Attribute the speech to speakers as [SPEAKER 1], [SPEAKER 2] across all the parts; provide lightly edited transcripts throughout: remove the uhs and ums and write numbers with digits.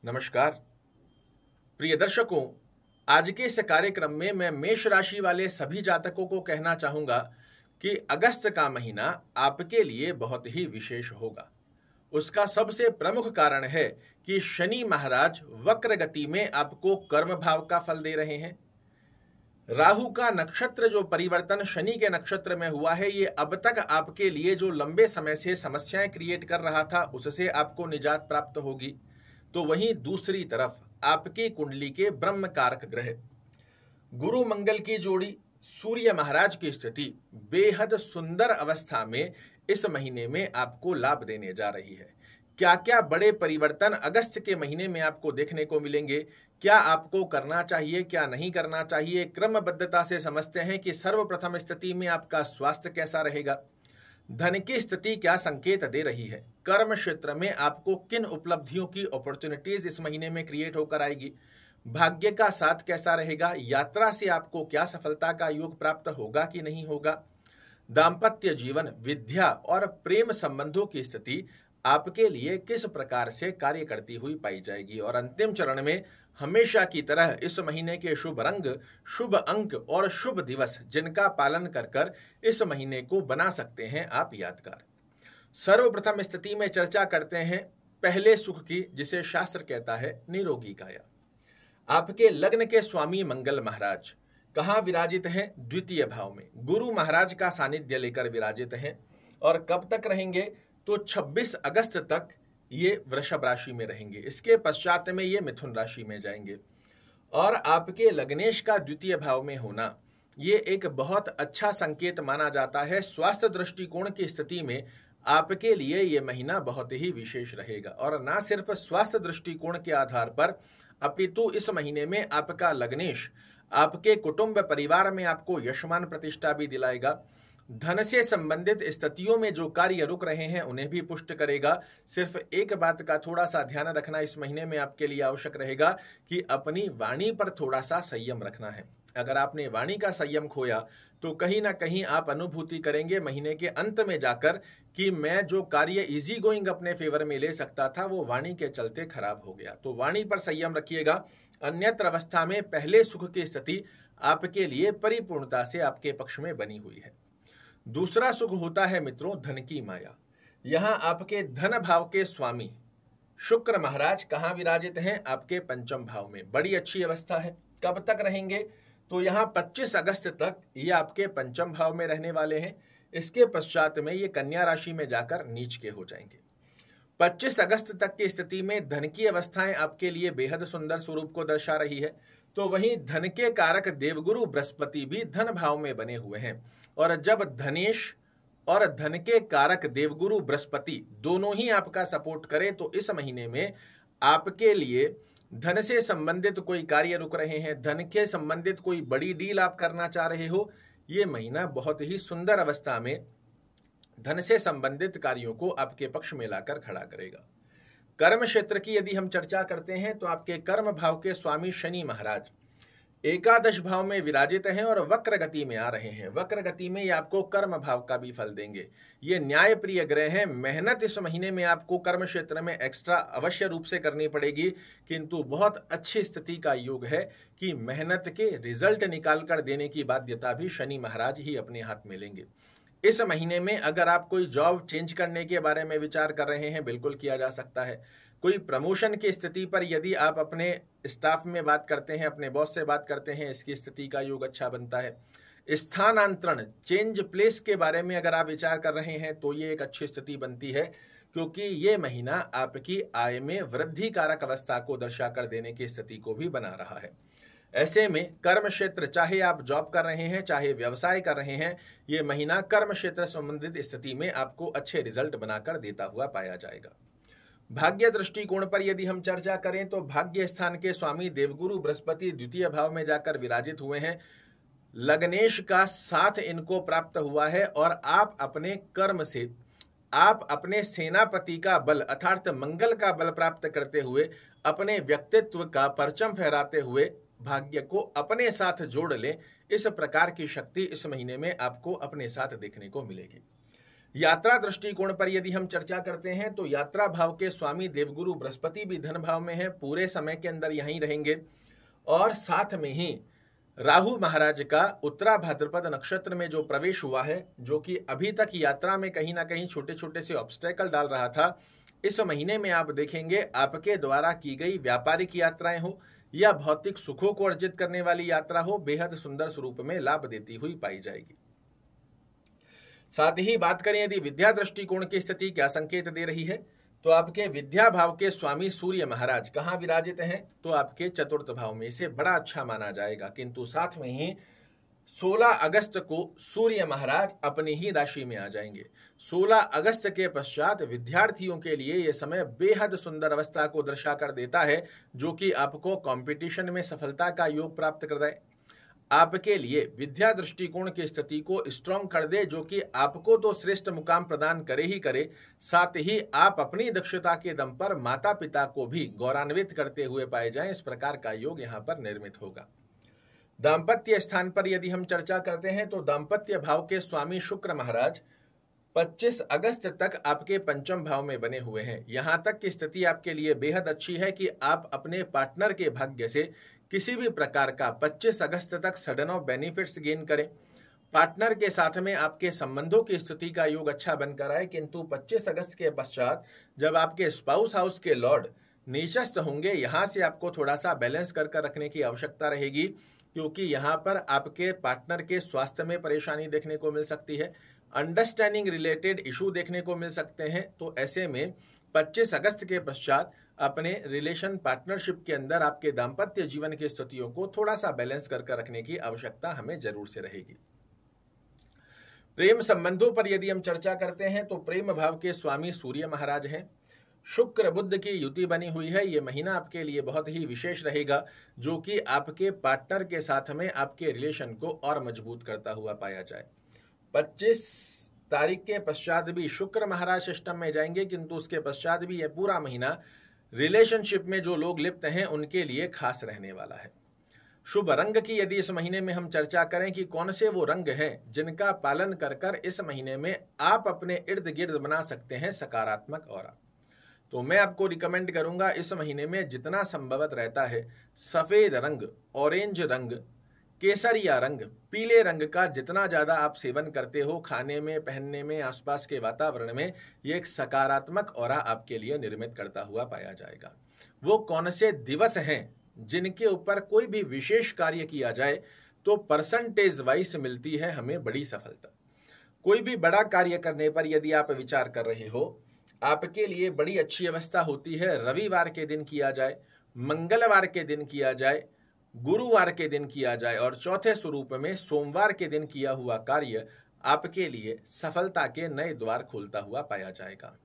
[SPEAKER 1] नमस्कार प्रिय दर्शकों, आज के इस कार्यक्रम में मैं मेष राशि वाले सभी जातकों को कहना चाहूंगा कि अगस्त का महीना आपके लिए बहुत ही विशेष होगा। उसका सबसे प्रमुख कारण है कि शनि महाराज वक्र गति में आपको कर्म भाव का फल दे रहे हैं। राहु का नक्षत्र जो परिवर्तन शनि के नक्षत्र में हुआ है, ये अब तक आपके लिए जो लंबे समय से समस्याएं क्रिएट कर रहा था उससे आपको निजात प्राप्त होगी। तो वहीं दूसरी तरफ आपकी कुंडली के ब्रह्म कारक ग्रह गुरु मंगल की जोड़ी सूर्य महाराज की स्थिति बेहद सुंदर अवस्था में इस महीने में आपको लाभ देने जा रही है। क्या क्या बड़े परिवर्तन अगस्त के महीने में आपको देखने को मिलेंगे, क्या आपको करना चाहिए, क्या नहीं करना चाहिए, क्रमबद्धता से समझते हैं कि सर्वप्रथम स्थिति में आपका स्वास्थ्य कैसा रहेगा, धन की स्थिति क्या संकेत दे रही है, कर्म क्षेत्र में आपको किन उपलब्धियों की अपॉर्चुनिटीज इस महीने में क्रिएट होकर आएगी, भाग्य का साथ कैसा रहेगा, यात्रा से आपको क्या सफलता का योग प्राप्त होगा कि नहीं होगा, दाम्पत्य जीवन, विद्या और प्रेम संबंधों की स्थिति आपके लिए किस प्रकार से कार्य करती हुई पाई जाएगी, और अंतिम चरण में हमेशा की तरह इस महीने के शुभ रंग, शुभ अंक और शुभ दिवस जिनका पालन कर कर इस महीने को बना सकते हैं आप यादगार। सर्वप्रथम स्थिति में चर्चा करते हैं पहले सुख की, जिसे शास्त्र कहता है निरोगी काया। आपके लग्न के स्वामी मंगल महाराज कहाँ विराजित हैं? द्वितीय भाव में गुरु महाराज का सानिध्य लेकर विराजित हैं। और कब तक रहेंगे? तो 26 अगस्त तक ये वृषभ राशि में रहेंगे। इसके पश्चात में ये मिथुन राशि में जाएंगे। और आपके लग्नेश का द्वितीय भाव में होना ये एक बहुत अच्छा संकेत माना जाता है। स्वास्थ्य दृष्टिकोण की स्थिति में आपके लिए ये महीना बहुत ही विशेष रहेगा। और ना सिर्फ स्वास्थ्य दृष्टिकोण के आधार पर, अपितु इस महीने में आपका लग्नेश आपके कुटुंब परिवार में आपको यशमान प्रतिष्ठा भी दिलाएगा। धन से संबंधित स्थितियों में जो कार्य रुक रहे हैं उन्हें भी पुष्ट करेगा। सिर्फ एक बात का थोड़ा सा ध्यान रखना इस महीने में आपके लिए आवश्यक रहेगा कि अपनी वाणी पर थोड़ा सा संयम रखना है। अगर आपने वाणी का संयम खोया तो कहीं ना कहीं आप अनुभूति करेंगे महीने के अंत में जाकर कि मैं जो कार्य इजी गोइंग अपने फेवर में ले सकता था वो वाणी के चलते खराब हो गया। तो वाणी पर संयम रखिएगा। अन्यत्र अवस्था में पहले सुख की स्थिति आपके लिए परिपूर्णता से आपके पक्ष में बनी हुई है। दूसरा सुख होता है मित्रों धन की माया। यहां आपके धन भाव के स्वामी शुक्र महाराज कहां विराजित हैं? आपके पंचम भाव में। बड़ी अच्छी अवस्था है। कब तक रहेंगे? तो यहां 25 अगस्त तक ये आपके पंचम भाव में रहने वाले हैं। इसके पश्चात में ये कन्या राशि में जाकर नीच के हो जाएंगे। 25 अगस्त तक की स्थिति में धन की अवस्थाएं आपके लिए बेहद सुंदर स्वरूप को दर्शा रही है। तो वहीं धन के कारक देवगुरु बृहस्पति भी धन भाव में बने हुए हैं। और जब धनेश और धन के कारक देवगुरु बृहस्पति दोनों ही आपका सपोर्ट करे तो इस महीने में आपके लिए धन से संबंधित कोई कार्य रुक रहे हैं, धन के संबंधित कोई बड़ी डील आप करना चाह रहे हो, ये महीना बहुत ही सुंदर अवस्था में धन से संबंधित कार्यों को आपके पक्ष में लाकर खड़ा करेगा। कर्म क्षेत्र की यदि हम चर्चा करते हैं तो आपके कर्म भाव के स्वामी शनि महाराज एकादश भाव में विराजित हैं और वक्र गति में आ रहे हैं। वक्र गति में ये आपको कर्म भाव का भी फल देंगे। ये न्याय प्रिय ग्रह हैं। मेहनत इस महीने में आपको कर्म क्षेत्र में एक्स्ट्रा अवश्य रूप से करनी पड़ेगी, किंतु बहुत अच्छी स्थिति का योग है कि मेहनत के रिजल्ट निकाल कर देने की बाध्यता भी शनि महाराज ही अपने हाथ में लेंगे। इस महीने में अगर आप कोई जॉब चेंज करने के बारे में विचार कर रहे हैं, बिल्कुल किया जा सकता है। कोई प्रमोशन की स्थिति पर यदि आप अपने स्टाफ में बात करते हैं, अपने बॉस से बात करते हैं, इसकी स्थिति का योग अच्छा बनता है। स्थानांतरण, चेंज प्लेस के बारे में अगर आप विचार कर रहे हैं तो ये एक अच्छी स्थिति बनती है, क्योंकि ये महीना आपकी आय में वृद्धि कारक अवस्था को दर्शा कर देने की स्थिति को भी बना रहा है। ऐसे में कर्म क्षेत्र, चाहे आप जॉब कर रहे हैं चाहे व्यवसाय कर रहे हैं, ये महीना कर्म क्षेत्र संबंधित स्थिति में आपको अच्छे रिजल्ट बनाकर देता हुआ पाया जाएगा। भाग्य दृष्टिकोण पर यदि हम चर्चा करें तो भाग्य स्थान के स्वामी देवगुरु बृहस्पति द्वितीय भाव में जाकर विराजित हुए हैं। लग्नेश का साथ इनको प्राप्त हुआ है और आप अपने कर्म से, आप अपने सेनापति का बल अर्थात मंगल का बल प्राप्त करते हुए, अपने व्यक्तित्व का परचम फहराते हुए भाग्य को अपने साथ जोड़ लें। इस प्रकार की शक्ति इस महीने में आपको अपने साथ देखने को मिलेगी। यात्रा दृष्टिकोण पर यदि हम चर्चा करते हैं तो यात्रा भाव के स्वामी देवगुरु बृहस्पति भी धन भाव में है, पूरे समय के अंदर यहीं रहेंगे। और साथ में ही राहु महाराज का उत्तरा भाद्रपद नक्षत्र में जो प्रवेश हुआ है, जो कि अभी तक यात्रा में कहीं ना कहीं छोटे छोटे से ऑब्स्टेकल डाल रहा था, इस महीने में आप देखेंगे आपके द्वारा की गई व्यापारिक यात्राएं हो या भौतिक सुखों को अर्जित करने वाली यात्रा हो, बेहद सुंदर स्वरूप में लाभ देती हुई पाई जाएगी। साथ ही बात करें यदि विद्या दृष्टिकोण की स्थिति क्या संकेत दे रही है, तो आपके विद्या भाव के स्वामी सूर्य महाराज कहाँ विराजित हैं, तो आपके चतुर्थ भाव में, इसे बड़ा अच्छा माना जाएगा। किंतु साथ में ही 16 अगस्त को सूर्य महाराज अपनी ही राशि में आ जाएंगे। 16 अगस्त के पश्चात विद्यार्थियों के लिए यह समय बेहद सुंदर अवस्था को दर्शा कर देता है, जो कि आपको कंपटीशन में सफलता का योग प्राप्त कर दे, आपके लिए विद्या दृष्टिकोण की स्थिति को स्ट्रॉन्ग कर दे, जो कि आपको तो श्रेष्ठ मुकाम प्रदान करे ही करे, साथ ही आप अपनी दक्षता के दम पर माता पिता को भी गौरवान्वित करते हुए पाए जाएं। इस प्रकार का योग यहां पर निर्मित होगा। दाम्पत्य स्थान पर यदि हम चर्चा करते हैं तो दाम्पत्य भाव के स्वामी शुक्र महाराज 25 अगस्त तक आपके पंचम भाव में बने हुए हैं। यहां तक की स्थिति आपके लिए बेहद अच्छी है कि आप अपने पार्टनर के भाग्य से किसी भी प्रकार का 25 अगस्त तक सडन ऑफ बेनिफिट्स गेन करें। पार्टनर के साथ में आपके संबंधों की स्थिति का योग अच्छा बनकर आए, किंतु 25 अगस्त के पश्चात जब आपके स्पाउस हाउस के लॉर्ड नीचस्थ होंगे, यहां से आपको थोड़ा सा बैलेंस कर रखने की आवश्यकता रहेगी, क्योंकि यहां पर आपके पार्टनर के स्वास्थ्य में परेशानी देखने को मिल सकती है, अंडरस्टैंडिंग रिलेटेड इशू देखने को मिल सकते हैं। तो ऐसे में 25 अगस्त के पश्चात अपने रिलेशन पार्टनरशिप के अंदर आपके दाम्पत्य जीवन की स्थितियों को थोड़ा सा बैलेंस कर रखने की आवश्यकता हमें जरूर से रहेगी। प्रेम संबंधों पर यदि हम चर्चा करते हैं तो प्रेम भाव के स्वामी सूर्य महाराज हैं। शुक्र बुध की युति बनी हुई है। ये महीना आपके लिए बहुत ही विशेष रहेगा, जो कि आपके पार्टनर के साथ में आपके रिलेशन को और मजबूत करता हुआ पाया जाए। 25 तारीख के पश्चात भी शुक्र महाराज सिस्टम में जाएंगे, किंतु उसके पश्चात भी यह पूरा महीना रिलेशनशिप में जो लोग लिप्त हैं उनके लिए खास रहने वाला है। शुभ रंग की यदि इस महीने में हम चर्चा करें कि कौन से वो रंग हैं जिनका पालन कर इस महीने में आप अपने इर्द गिर्द बना सकते हैं सकारात्मक ऑरा, तो मैं आपको रिकमेंड करूंगा इस महीने में जितना संभवत रहता है सफेद रंग, ऑरेंज रंग, केसरिया रंग, पीले रंग का जितना ज्यादा आप सेवन करते हो खाने में, पहनने में, आसपास के वातावरण में, ये एक सकारात्मक ऑरा आपके लिए निर्मित करता हुआ पाया जाएगा। वो कौन से दिवस हैं जिनके ऊपर कोई भी विशेष कार्य किया जाए तो परसेंटेज वाइज मिलती है हमें बड़ी सफलता। कोई भी बड़ा कार्य करने पर यदि आप विचार कर रहे हो, आपके लिए बड़ी अच्छी अवस्था होती है रविवार के दिन किया जाए, मंगलवार के दिन किया जाए, गुरुवार के दिन किया जाए, और चौथे स्वरूप में सोमवार के दिन किया हुआ कार्य आपके लिए सफलता के नए द्वार खोलता हुआ पाया जाएगा।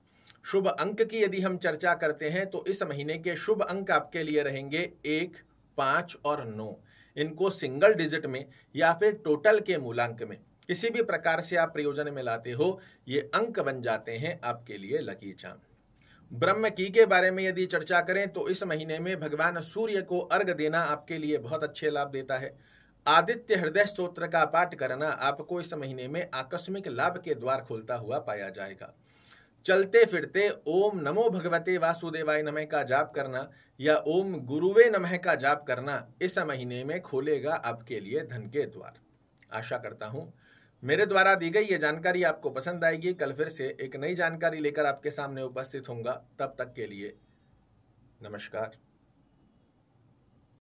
[SPEAKER 1] शुभ अंक की यदि हम चर्चा करते हैं तो इस महीने के शुभ अंक आपके लिए रहेंगे 1, 5 और 9। इनको सिंगल डिजिट में या फिर टोटल के मूलांक में किसी भी प्रकार से आप प्रयोजन में लाते हो, ये अंक बन जाते हैं आपके लिए लकी चार्म। ब्रह्म की के बारे में यदि चर्चा करें तो इस महीने में भगवान सूर्य को अर्घ देना आपके लिए बहुत अच्छे लाभ देता है। आदित्य हृदय स्तोत्र का पाठ करना आपको इस महीने में आकस्मिक लाभ के द्वार खोलता हुआ पाया जाएगा। चलते फिरते ओम नमो भगवते वासुदेवाय नमः का जाप करना या ओम गुरुवे नमः का जाप करना इस महीने में खोलेगा आपके लिए धन के द्वार। आशा करता हूं मेरे द्वारा दी गई ये जानकारी आपको पसंद आएगी। कल फिर से एक नई जानकारी लेकर आपके सामने उपस्थित होऊंगा। तब तक के लिए नमस्कार।